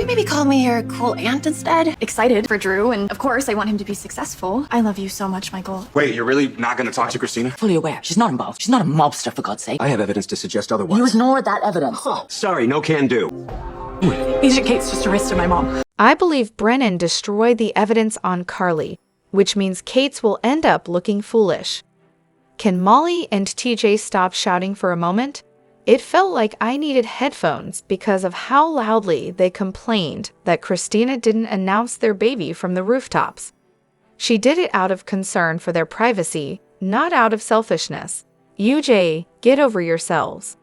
maybe call me your cool aunt instead? Excited for Drew, and of course I want him to be successful. I love you so much, Michael. Wait, you're really not gonna talk to Christina? Fully aware. She's not involved. She's not a mobster, for God's sake. I have evidence to suggest otherwise. You ignore that evidence. Sorry, no can do. Agent Kate's just arrested my mom. I believe Brennan destroyed the evidence on Carly, which means Kate's will end up looking foolish. Can Molly and TJ stop shouting for a moment? It felt like I needed headphones because of how loudly they complained that Christina didn't announce their baby from the rooftops. She did it out of concern for their privacy, not out of selfishness. UJ, get over yourselves.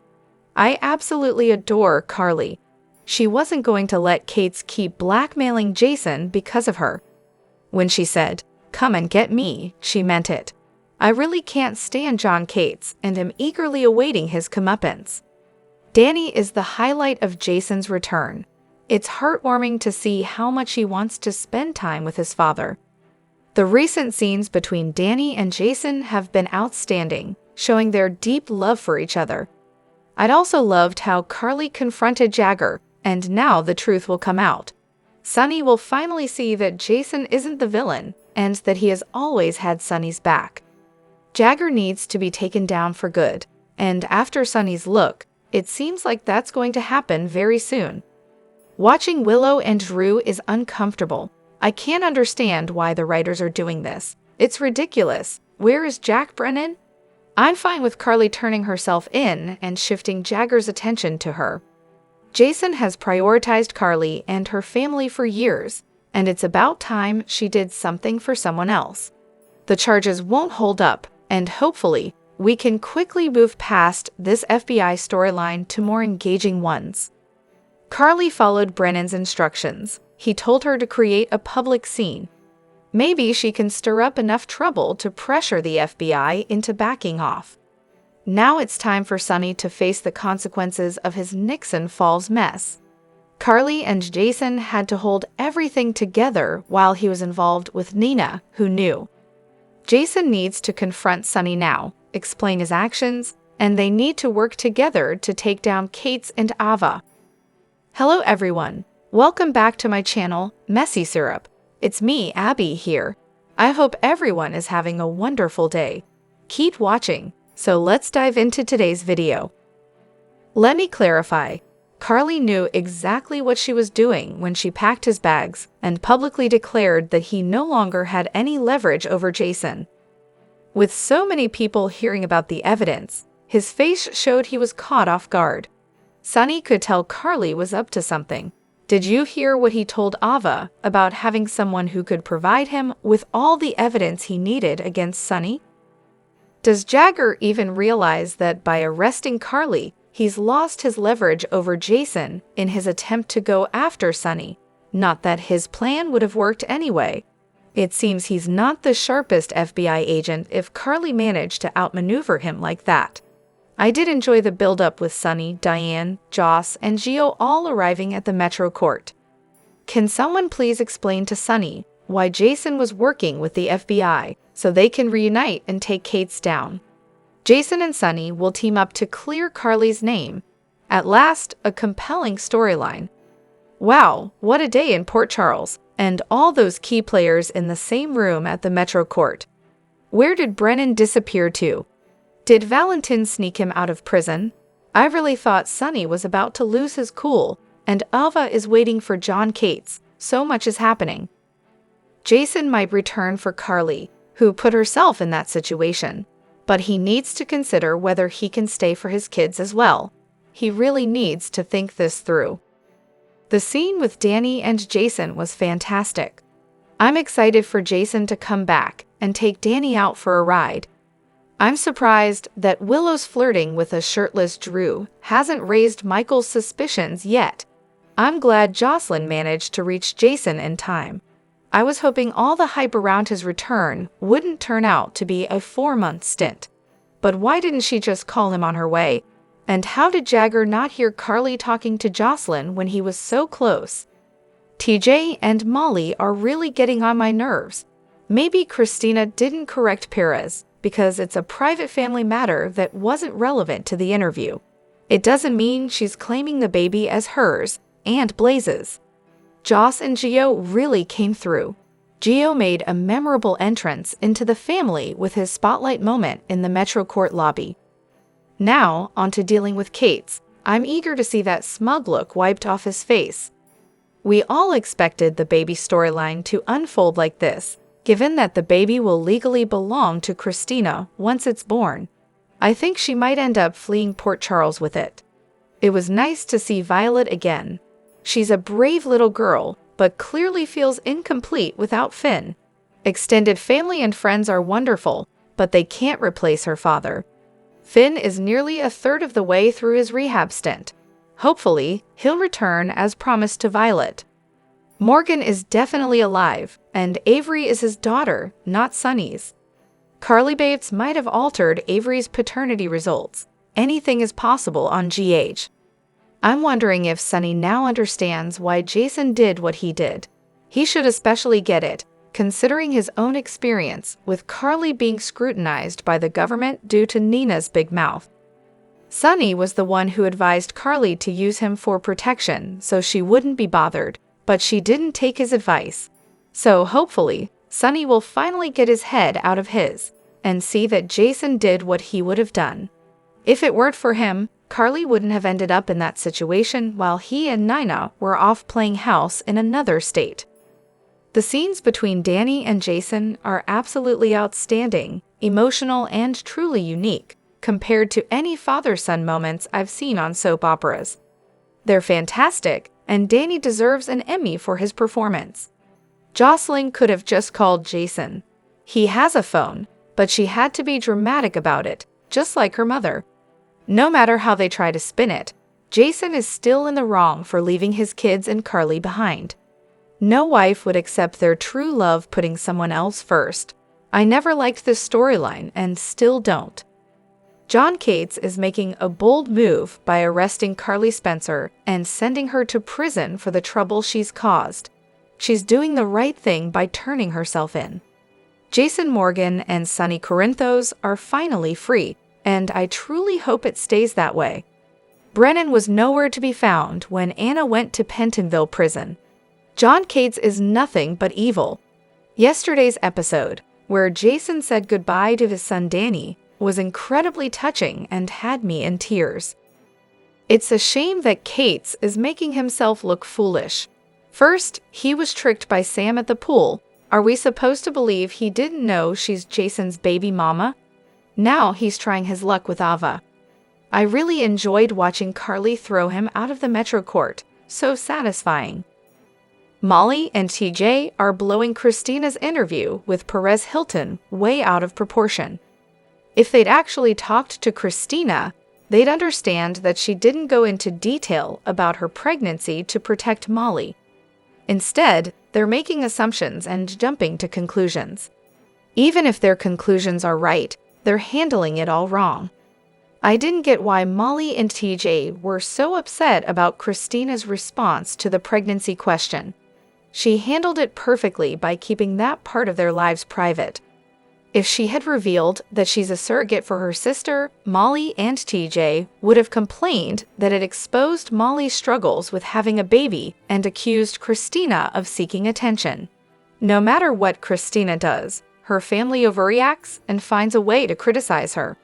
I absolutely adore Carly. She wasn't going to let Kate's keep blackmailing Jason because of her. When she said, "Come and get me," she meant it. I really can't stand John Cates and am eagerly awaiting his comeuppance. Danny is the highlight of Jason's return. It's heartwarming to see how much he wants to spend time with his father. The recent scenes between Danny and Jason have been outstanding, showing their deep love for each other. I'd also loved how Carly confronted Jagger, and now the truth will come out. Sonny will finally see that Jason isn't the villain, and that he has always had Sonny's back. Jagger needs to be taken down for good, and after Sonny's look, it seems like that's going to happen very soon. Watching Willow and Drew is uncomfortable. I can't understand why the writers are doing this. It's ridiculous. Where is Jack Brennan? I'm fine with Carly turning herself in and shifting Jagger's attention to her. Jason has prioritized Carly and her family for years, and it's about time she did something for someone else. The charges won't hold up, and hopefully, we can quickly move past this FBI storyline to more engaging ones. Carly followed Brennan's instructions. He told her to create a public scene. Maybe she can stir up enough trouble to pressure the FBI into backing off. Now it's time for Sonny to face the consequences of his Nixon Falls mess. Carly and Jason had to hold everything together while he was involved with Nina, who knew. Jason needs to confront Sonny now, explain his actions, and they need to work together to take down Kate's and Ava. Hello everyone, welcome back to my channel, Messy Syrup. It's me, Abby, here. I hope everyone is having a wonderful day. Keep watching, so let's dive into today's video. Let me clarify. Carly knew exactly what she was doing when she packed his bags and publicly declared that he no longer had any leverage over Jason. With so many people hearing about the evidence, his face showed he was caught off guard. Sonny could tell Carly was up to something. Did you hear what he told Ava about having someone who could provide him with all the evidence he needed against Sonny? Does Jagger even realize that by arresting Carly, he's lost his leverage over Jason in his attempt to go after Sonny? Not that his plan would have worked anyway. It seems he's not the sharpest FBI agent if Carly managed to outmaneuver him like that. I did enjoy the build-up with Sonny, Diane, Joss, and Gio all arriving at the Metro Court. Can someone please explain to Sonny why Jason was working with the FBI so they can reunite and take Kate's down? Jason and Sonny will team up to clear Carly's name. At last, a compelling storyline. Wow, what a day in Port Charles, and all those key players in the same room at the Metro Court. Where did Brennan disappear to? Did Valentin sneak him out of prison? I really thought Sonny was about to lose his cool, and Ava is waiting for John Cates. So much is happening. Jason might return for Carly, who put herself in that situation. But he needs to consider whether he can stay for his kids as well. He really needs to think this through. The scene with Danny and Jason was fantastic. I'm excited for Jason to come back and take Danny out for a ride. I'm surprised that Willow's flirting with a shirtless Drew hasn't raised Michael's suspicions yet. I'm glad Jocelyn managed to reach Jason in time. I was hoping all the hype around his return wouldn't turn out to be a 4-month stint. But why didn't she just call him on her way? And how did Jagger not hear Carly talking to Jocelyn when he was so close? TJ and Molly are really getting on my nerves. Maybe Christina didn't correct Perez because it's a private family matter that wasn't relevant to the interview. It doesn't mean she's claiming the baby as hers and Blaze's. Joss and Gio really came through. Gio made a memorable entrance into the family with his spotlight moment in the Metro Court lobby. Now, on to dealing with Kate's. I'm eager to see that smug look wiped off his face. We all expected the baby storyline to unfold like this, given that the baby will legally belong to Christina once it's born. I think she might end up fleeing Port Charles with it. It was nice to see Violet again. She's a brave little girl, but clearly feels incomplete without Finn. Extended family and friends are wonderful, but they can't replace her father. Finn is nearly a third of the way through his rehab stint. Hopefully, he'll return as promised to Violet. Morgan is definitely alive, and Avery is his daughter, not Sonny's. Carly Bates might have altered Avery's paternity results. Anything is possible on GH. I'm wondering if Sonny now understands why Jason did what he did. He should especially get it, considering his own experience with Carly being scrutinized by the government due to Nina's big mouth. Sonny was the one who advised Carly to use him for protection so she wouldn't be bothered, but she didn't take his advice. So hopefully, Sonny will finally get his head out of his and see that Jason did what he would have done. If it weren't for him, Carly wouldn't have ended up in that situation while he and Nina were off playing house in another state. The scenes between Danny and Jason are absolutely outstanding, emotional, and truly unique, compared to any father-son moments I've seen on soap operas. They're fantastic, and Danny deserves an Emmy for his performance. Jocelyn could have just called Jason. He has a phone, but she had to be dramatic about it, just like her mother. No matter how they try to spin it, Jason is still in the wrong for leaving his kids and Carly behind. No wife would accept their true love putting someone else first. I never liked this storyline and still don't. John Cates is making a bold move by arresting Carly Spencer and sending her to prison for the trouble she's caused. She's doing the right thing by turning herself in. Jason Morgan and Sonny Corinthos are finally free, and I truly hope it stays that way. Brennan was nowhere to be found when Anna went to Pentonville prison. John Cates is nothing but evil. Yesterday's episode, where Jason said goodbye to his son Danny, was incredibly touching and had me in tears. It's a shame that Cates is making himself look foolish. First, he was tricked by Sam at the pool. Are we supposed to believe he didn't know she's Jason's baby mama? Now he's trying his luck with Ava. I really enjoyed watching Carly throw him out of the Metro Court. So satisfying. Molly and TJ are blowing Christina's interview with Perez Hilton way out of proportion. If they'd actually talked to Christina, they'd understand that she didn't go into detail about her pregnancy to protect Molly. Instead, they're making assumptions and jumping to conclusions. Even if their conclusions are right, they're handling it all wrong. I didn't get why Molly and TJ were so upset about Christina's response to the pregnancy question. She handled it perfectly by keeping that part of their lives private. If she had revealed that she's a surrogate for her sister, Molly and TJ would have complained that it exposed Molly's struggles with having a baby and accused Christina of seeking attention. No matter what Christina does, her family overreacts and finds a way to criticize her.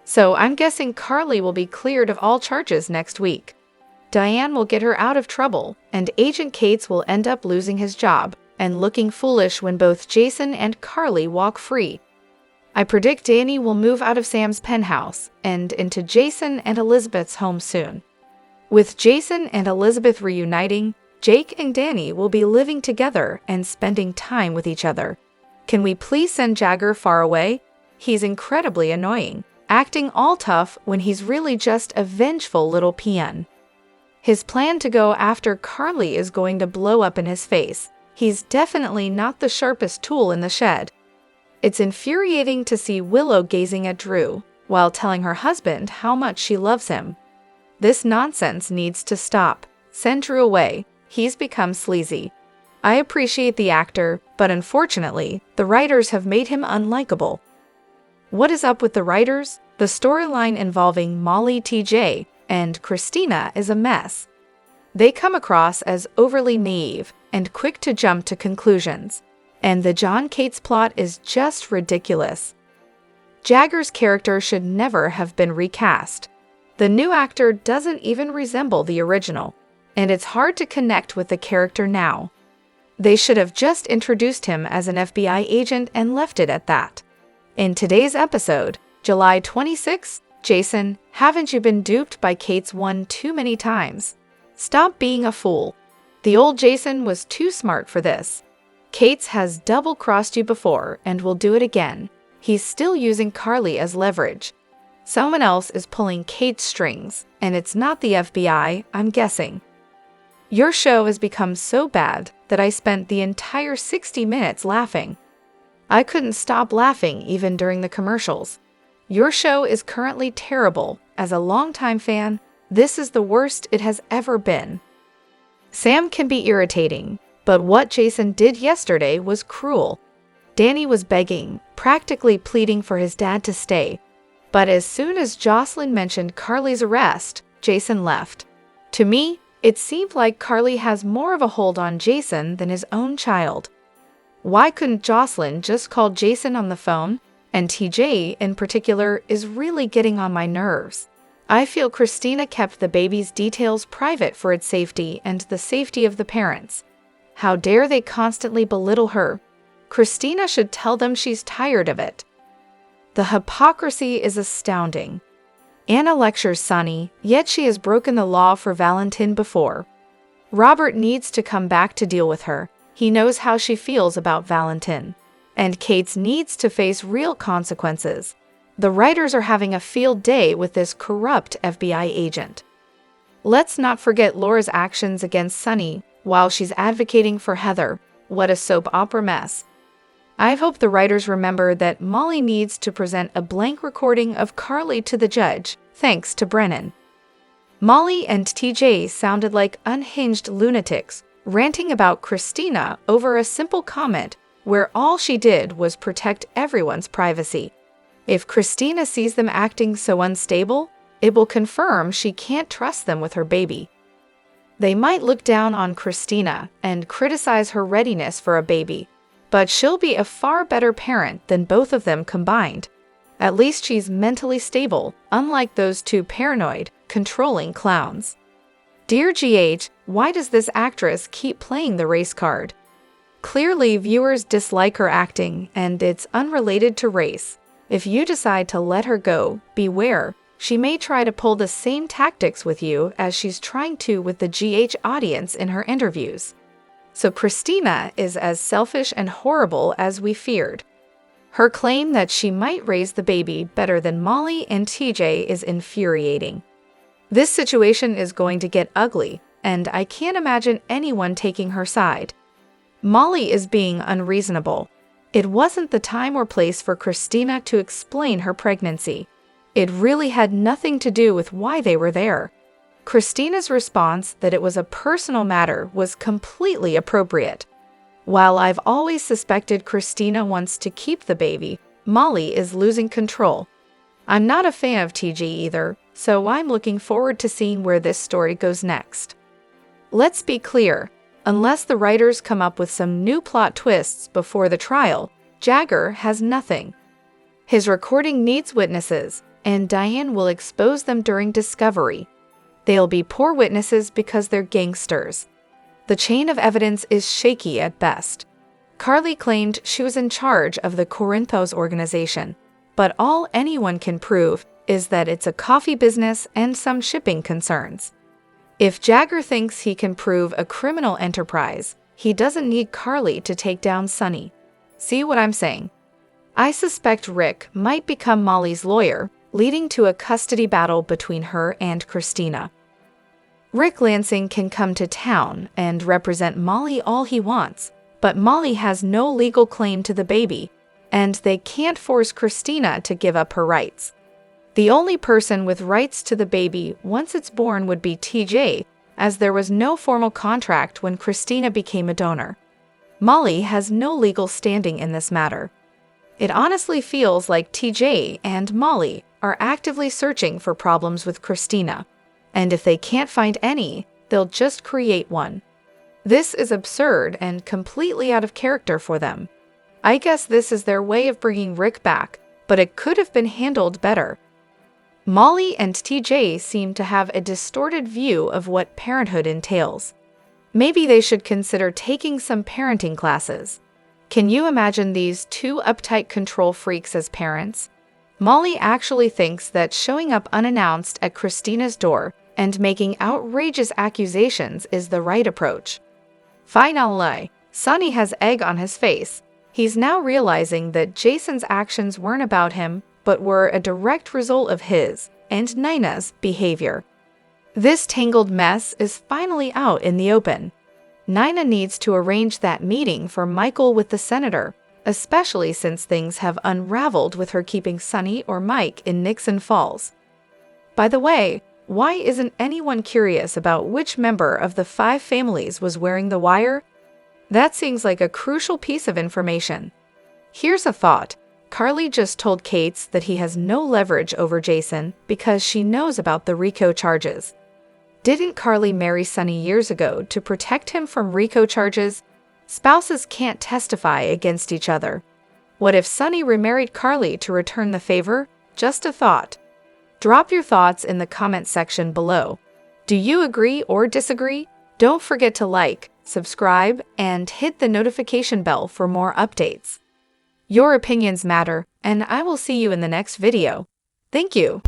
So I'm guessing Carly will be cleared of all charges next week. Diane will get her out of trouble, and Agent Cates will end up losing his job and looking foolish when both Jason and Carly walk free. I predict Danny will move out of Sam's penthouse and into Jason and Elizabeth's home soon. With Jason and Elizabeth reuniting, Jake and Danny will be living together and spending time with each other. Can we please send Jagger far away? He's incredibly annoying, acting all tough when he's really just a vengeful little peon. His plan to go after Carly is going to blow up in his face. He's definitely not the sharpest tool in the shed. It's infuriating to see Willow gazing at Drew while telling her husband how much she loves him. This nonsense needs to stop. Send Drew away. He's become sleazy. I appreciate the actor, but unfortunately, the writers have made him unlikable. What is up with the writers? The storyline involving Molly TJ and Christina is a mess. They come across as overly naive and quick to jump to conclusions, and the John Cates plot is just ridiculous. Jagger's character should never have been recast. The new actor doesn't even resemble the original, and it's hard to connect with the character now. They should have just introduced him as an FBI agent and left it at that. In today's episode, July 26, Jason, haven't you been duped by Cates one too many times? Stop being a fool. The old Jason was too smart for this. Cates has double-crossed you before and will do it again. He's still using Carly as leverage. Someone else is pulling Cates' strings, and it's not the FBI, I'm guessing. Your show has become so bad that I spent the entire 60 minutes laughing. I couldn't stop laughing even during the commercials. Your show is currently terrible. As a longtime fan, this is the worst it has ever been. Sam can be irritating, but what Jason did yesterday was cruel. Danny was begging, practically pleading for his dad to stay. But as soon as Jocelyn mentioned Carly's arrest, Jason left. To me, it seemed like Carly has more of a hold on Jason than his own child. Why couldn't Jocelyn just call Jason on the phone? And TJ, in particular, is really getting on my nerves. I feel Christina kept the baby's details private for its safety and the safety of the parents. How dare they constantly belittle her? Christina should tell them she's tired of it. The hypocrisy is astounding. Anna lectures Sonny, yet she has broken the law for Valentin before. Robert needs to come back to deal with her. He knows how she feels about Valentin. And Cates needs to face real consequences. The writers are having a field day with this corrupt FBI agent. Let's not forget Laura's actions against Sonny while she's advocating for Heather. What a soap opera mess. I hope the writers remember that Molly needs to present a blank recording of Carly to the judge, thanks to Brennan. Molly and TJ sounded like unhinged lunatics, ranting about Christina over a simple comment where all she did was protect everyone's privacy. If Christina sees them acting so unstable, it will confirm she can't trust them with her baby. They might look down on Christina and criticize her readiness for a baby, but she'll be a far better parent than both of them combined. At least she's mentally stable, unlike those two paranoid, controlling clowns. Dear GH, why does this actress keep playing the race card? Clearly, viewers dislike her acting, and it's unrelated to race. If you decide to let her go, beware. She may try to pull the same tactics with you as she's trying to with the GH audience in her interviews. So Christina is as selfish and horrible as we feared. Her claim that she might raise the baby better than Molly and TJ is infuriating. This situation is going to get ugly, and I can't imagine anyone taking her side. Molly is being unreasonable. It wasn't the time or place for Christina to explain her pregnancy. It really had nothing to do with why they were there. Christina's response that it was a personal matter was completely appropriate. While I've always suspected Christina wants to keep the baby, Molly is losing control. I'm not a fan of TG either, so I'm looking forward to seeing where this story goes next. Let's be clear, unless the writers come up with some new plot twists before the trial, Jagger has nothing. His recording needs witnesses, and Diane will expose them during discovery. They'll be poor witnesses because they're gangsters. The chain of evidence is shaky at best. Carly claimed she was in charge of the Corinthos organization, but all anyone can prove is that it's a coffee business and some shipping concerns. If Jagger thinks he can prove a criminal enterprise, he doesn't need Carly to take down Sonny. See what I'm saying? I suspect Rick might become Molly's lawyer, leading to a custody battle between her and Christina. Rick Lansing can come to town and represent Molly all he wants, but Molly has no legal claim to the baby, and they can't force Christina to give up her rights. The only person with rights to the baby once it's born would be TJ, as there was no formal contract when Christina became a donor. Molly has no legal standing in this matter. It honestly feels like TJ and Molly are actively searching for problems with Christina, and if they can't find any, they'll just create one. This is absurd and completely out of character for them. I guess this is their way of bringing Rick back, but it could have been handled better. Molly and TJ seem to have a distorted view of what parenthood entails. Maybe they should consider taking some parenting classes. Can you imagine these two uptight control freaks as parents? Molly actually thinks that showing up unannounced at Christina's door and making outrageous accusations is the right approach. Finally, Sonny has egg on his face. He's now realizing that Jason's actions weren't about him, but were a direct result of his and Nina's behavior. This tangled mess is finally out in the open. Nina needs to arrange that meeting for Michael with the senator, especially since things have unraveled with her keeping Sonny or Mike in Nixon Falls. By the way, why isn't anyone curious about which member of the 5 families was wearing the wire? That seems like a crucial piece of information. Here's a thought. Carly just told Kates that he has no leverage over Jason because she knows about the RICO charges. Didn't Carly marry Sonny years ago to protect him from RICO charges? Spouses can't testify against each other. What if Sonny remarried Carly to return the favor? Just a thought. Drop your thoughts in the comment section below. Do you agree or disagree? Don't forget to like, subscribe, and hit the notification bell for more updates. Your opinions matter, and I will see you in the next video. Thank you.